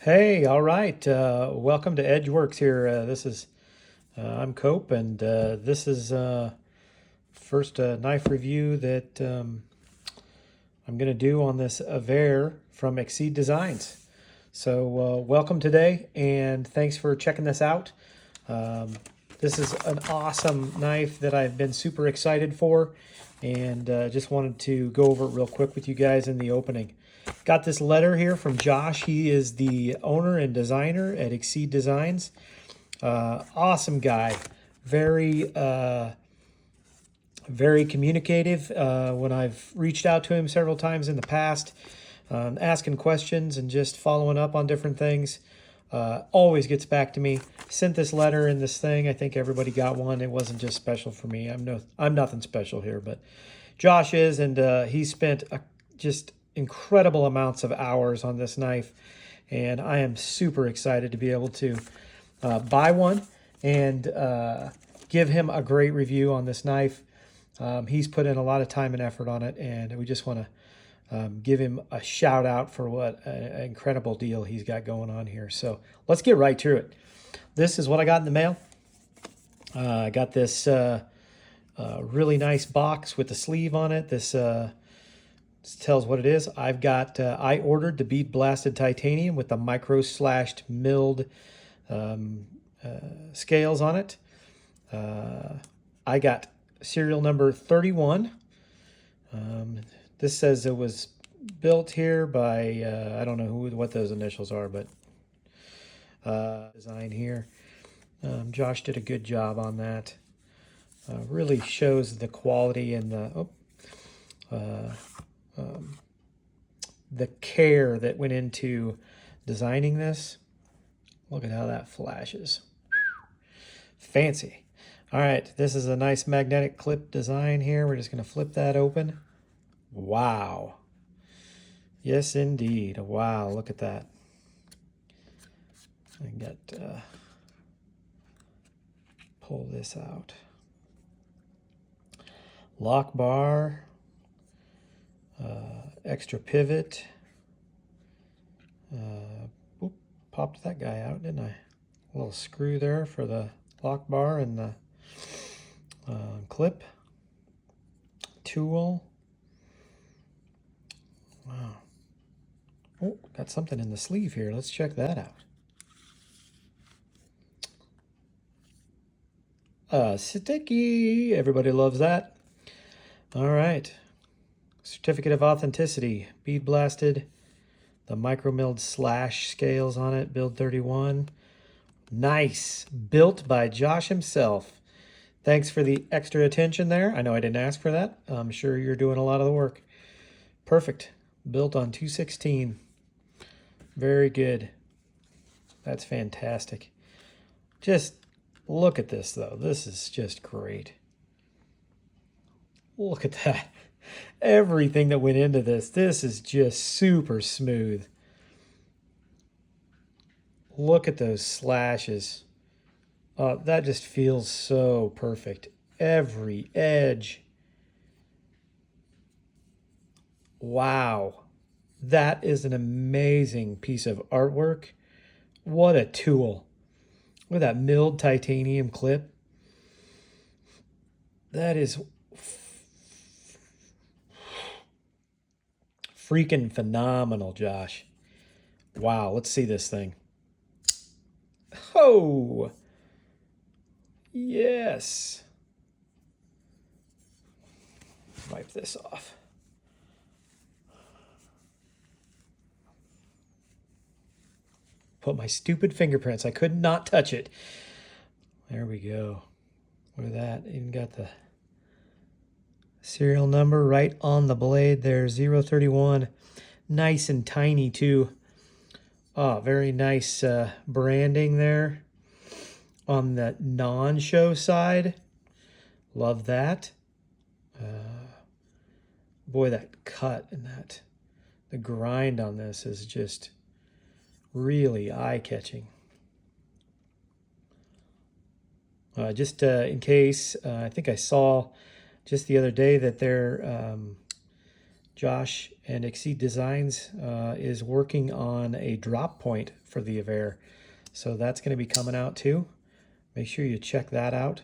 Hey, all right. Welcome to EdgeWERX here. I'm Cope, and this is first knife review that I'm going to do on this Avair from ExceedDesigns. So welcome today, and thanks for checking this out. Um, this is an awesome knife that I've been super excited for, and just wanted to go over it real quick with you guys in the opening. Got this letter here from Josh. He is the owner and designer at ExceedDesigns. Awesome guy. Very communicative. When I've reached out to him several times in the past, asking questions and just following up on different things, always gets back to me. Sent this letter and this thing. I think everybody got one. It wasn't just special for me. I'm nothing special here, but Josh is, and he spent just incredible amounts of hours on this knife, and I am super excited to be able to buy one and give him a great review on this knife. He's put in a lot of time and effort on it, and we just want to give him a shout out for what an incredible deal he's got going on here. So let's get right to it. This is what I got in the mail. I got this really nice box with the sleeve on it. This tells what it is. I ordered the bead blasted titanium with the micro slashed milled scales on it. I got serial number 31. This says it was built here by, I don't know what those initials are, but design here. Josh did a good job on that. Really shows the quality and the care that went into designing this. Look at how that flashes. Fancy. All right, this is a nice magnetic clip design here. We're just going to flip that open. Wow. Yes, indeed. Wow, look at that. I got pull this out. Lock bar. Extra pivot. Popped that guy out, didn't I? A little screw there for the lock bar and the clip. Tool. Wow. Oh, got something in the sleeve here. Let's check that out. Sticky. Everybody loves that. All right. Certificate of authenticity. Bead blasted. The micro milled slash scales on it. Build 31. Nice. Built by Josh himself. Thanks for the extra attention there. I know I didn't ask for that. I'm sure you're doing a lot of the work. Perfect. Built on 216. Very good. That's fantastic. Just look at this, though. This is just great. Look at that. Everything that went into this. This is just super smooth. Look at those slashes. That just feels so perfect. Every edge. Wow. That is an amazing piece of artwork. What a tool. Look at that milled titanium clip. That is freaking phenomenal, Josh. Wow, let's see this thing. Oh, yes. Wipe this off. Put my stupid fingerprints. I could not touch it. There we go. Look at that. Even got the serial number right on the blade there. 031. Nice and tiny too. Oh, very nice branding there on the non-show side. Love that. Boy, that cut and the grind on this is just really eye-catching. Just in case, I think I saw just the other day that they're Josh and ExceedDesigns is working on a drop point for the Avair. So that's going to be coming out too. Make sure you check that out.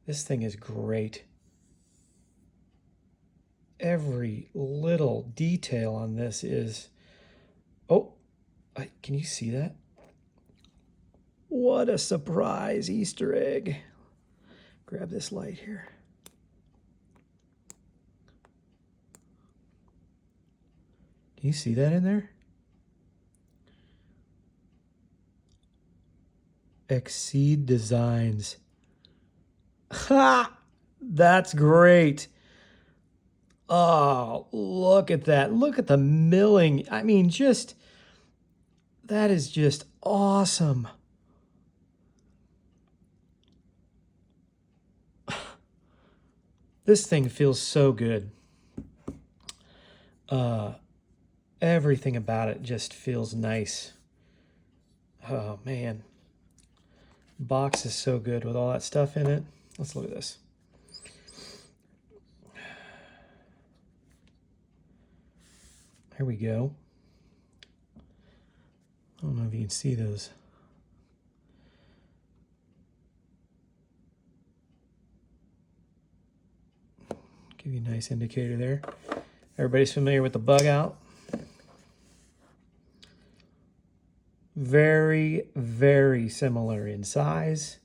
This thing is great. Every little detail on this is... Oh, can you see that? What a surprise Easter egg. Grab this light here. Can you see that in there? ExceedDesigns. Ha! That's great. Oh, look at that. Look at the milling. I mean, just, that is just awesome. This thing feels so good. Everything about it just feels nice. Oh, man. Box is so good with all that stuff in it. Let's look at this. Here we go. I don't know if you can see those. Give you a nice indicator there. Everybody's familiar with the bug out. Very, very similar in size.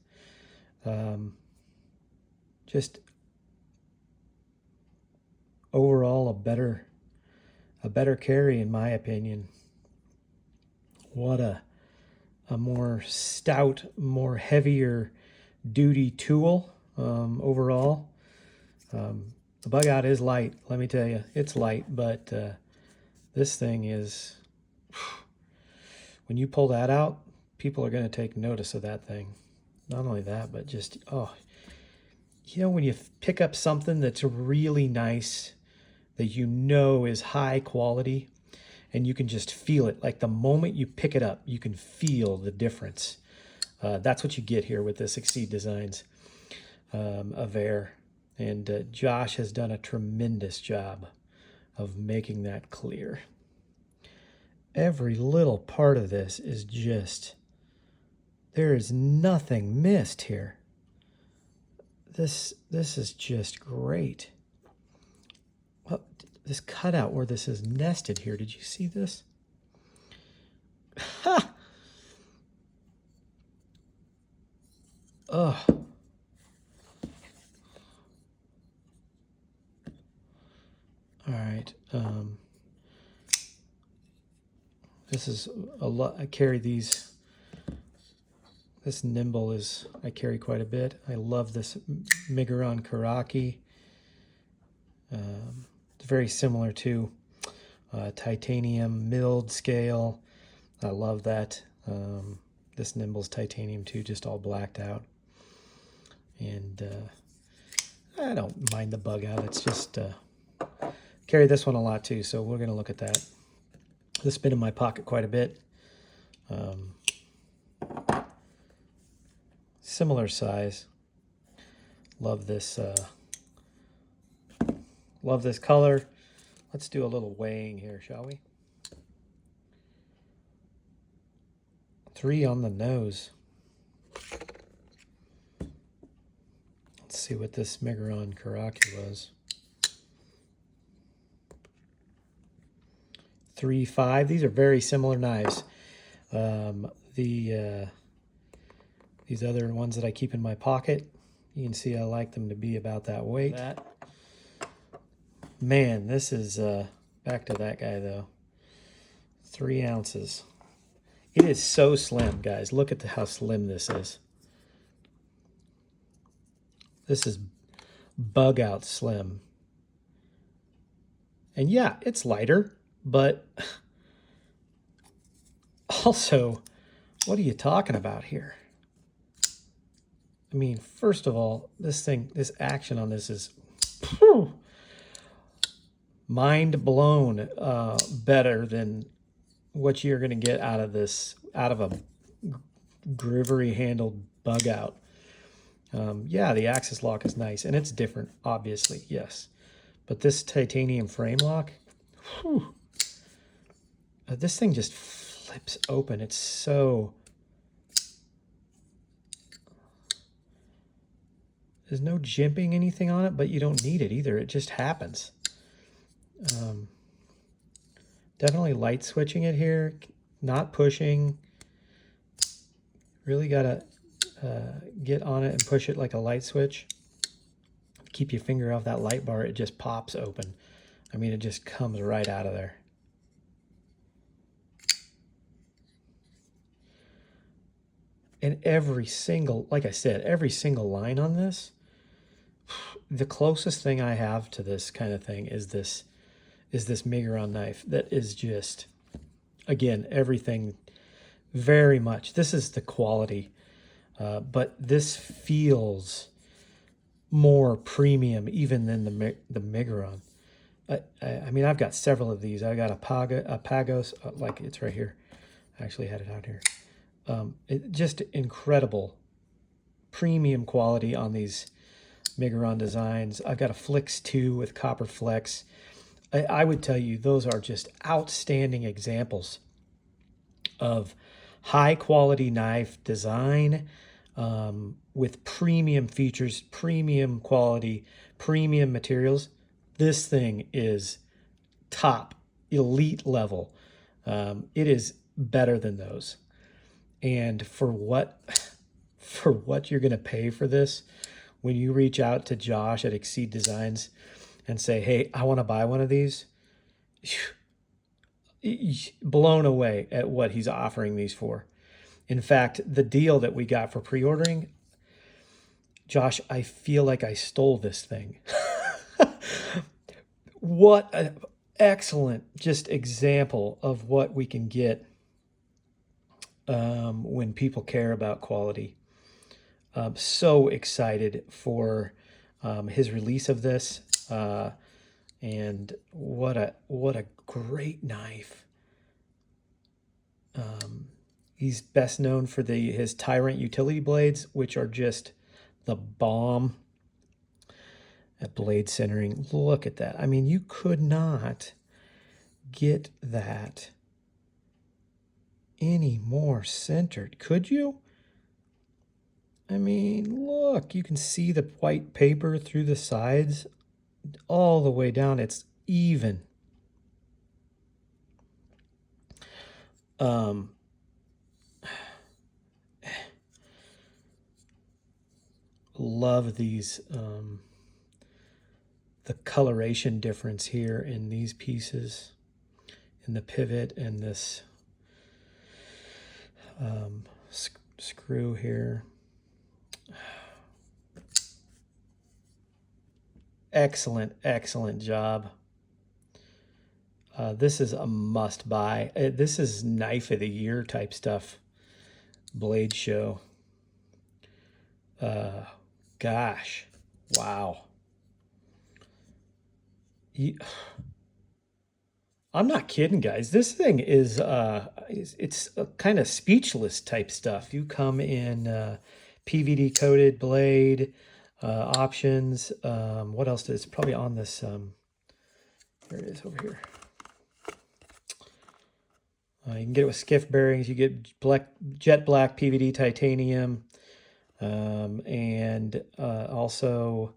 Just overall a better carry in my opinion. What a more stout, more heavier duty tool overall. The bug out is light, let me tell you. It's light, but this thing is... When you pull that out, people are going to take notice of that thing. Not only that, but just, oh, you know, when you pick up something that's really nice, that you know is high quality, and you can just feel it. Like the moment you pick it up, you can feel the difference. That's what you get here with this ExceedDesigns Avair. And Josh has done a tremendous job of making that clear. Every little part of this is just, there is nothing missed here. This is just great. Well, this cutout where this is nested here, did you see this? Ha! Oh. All right. This is a lot. I carry these. This nimble is, I carry quite a bit. I love this Miguron Karaki. It's very similar to titanium milled scale. I love that. This nimble's titanium too, just all blacked out. And I don't mind the bug out. It's just, carry this one a lot too, so we're gonna look at that. This has been in my pocket quite a bit. Similar size. Love this color. Let's do a little weighing here, shall we? 3 on the nose. Let's see what this Miguron Karaki was. 3.5. These are very similar knives. These other ones that I keep in my pocket, you can see I like them to be about that weight. Man, this is back to that guy though. 3 ounces. It is so slim, guys. Look at how slim this is. This is bug out slim. And yeah, it's lighter. But also, what are you talking about here? I mean, first of all, this action on this is mind blown better than what you're going to get out of this, out of a groovery handled bug out. Yeah, the axis lock is nice and it's different, obviously, yes. But this titanium frame lock, whew, this thing just flips open. It's so... There's no jimping anything on it, but you don't need it either. It just happens. Definitely light switching it here, not pushing. Really got to get on it and push it like a light switch. Keep your finger off that light bar, it just pops open. I mean, it just comes right out of there. And every single, like I said, every single line on this, the closest thing I have to this kind of thing is this Miguron knife that is just, again, everything very much. This is the quality, but this feels more premium even than the Miguron. I mean, I've got several of these. I got a Pagos, like it's right here. I actually had it out here. Just incredible premium quality on these Miguron designs. I've got a Flix 2 with copper flex. I would tell you those are just outstanding examples of high quality knife design with premium features, premium quality, premium materials. This thing is top, elite level. It is better than those. And for what you're going to pay for this, when you reach out to Josh at ExceedDesigns and say, hey, I want to buy one of these, blown away at what he's offering these for. In fact, the deal that we got for pre-ordering, Josh, I feel like I stole this thing. What an excellent just example of what we can get when people care about quality. So excited for his release of this, and what a great knife. He's best known for his Tyrant utility blades, which are just the bomb at blade centering. Look at that. I mean, you could not get that any more centered, could you? I mean, look, you can see the white paper through the sides all the way down. It's even. Love these, the coloration difference here in these pieces, in the pivot and this screw here. Excellent, excellent job. This is a must buy. This is knife of the year type stuff. Blade show. Gosh, wow. I'm not kidding, guys. This thing is it's a kind of speechless type stuff. You come in PVD coated blade options. What else is probably on this? There it is over here. You can get it with skiff bearings. You get jet black PVD titanium, and also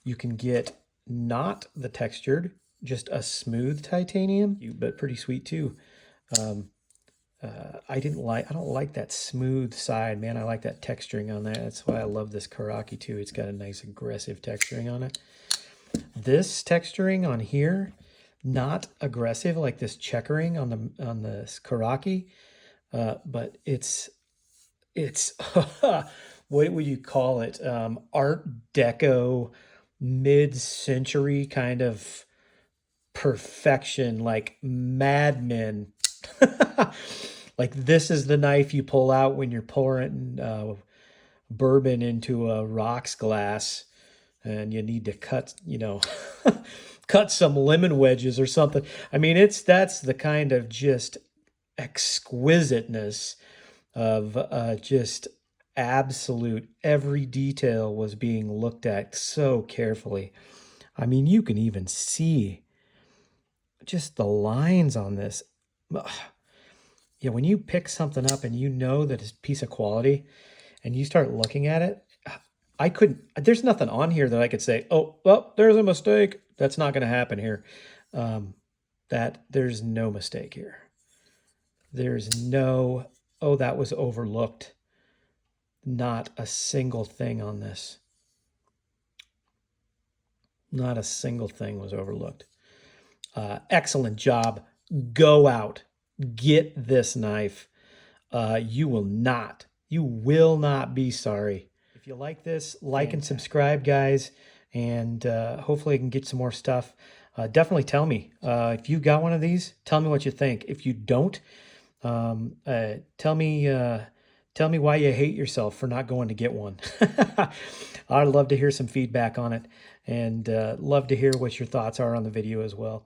you can get not the textured, just a smooth titanium, but pretty sweet too. I don't like that smooth side, man. I like that texturing on that. That's why I love this Karaki too. It's got a nice aggressive texturing on it. This texturing on here, not aggressive like this checkering on the Karaki, but it's what would you call it? Art Deco, mid-century kind of perfection, like Mad Men. Like this is the knife you pull out when you're pouring bourbon into a rocks glass and you need to cut, cut some lemon wedges or something. I mean, that's the kind of just exquisiteness of just absolute, every detail was being looked at so carefully. I mean, you can even see just the lines on this. Yeah, when you pick something up and you know that it's a piece of quality and you start looking at it, there's nothing on here that I could say, oh, well, there's a mistake. That's not going to happen here. There's no mistake here. There's no, oh, that was overlooked. Not a single thing on this. Not a single thing was overlooked. Excellent job. Go out. Get this knife. You will not be sorry. If you like this, like and subscribe, guys, and hopefully I can get some more stuff. Definitely tell me if you got one of these. Tell me what you think. If you don't, tell me why you hate yourself for not going to get one. I'd love to hear some feedback on it, and love to hear what your thoughts are on the video as well.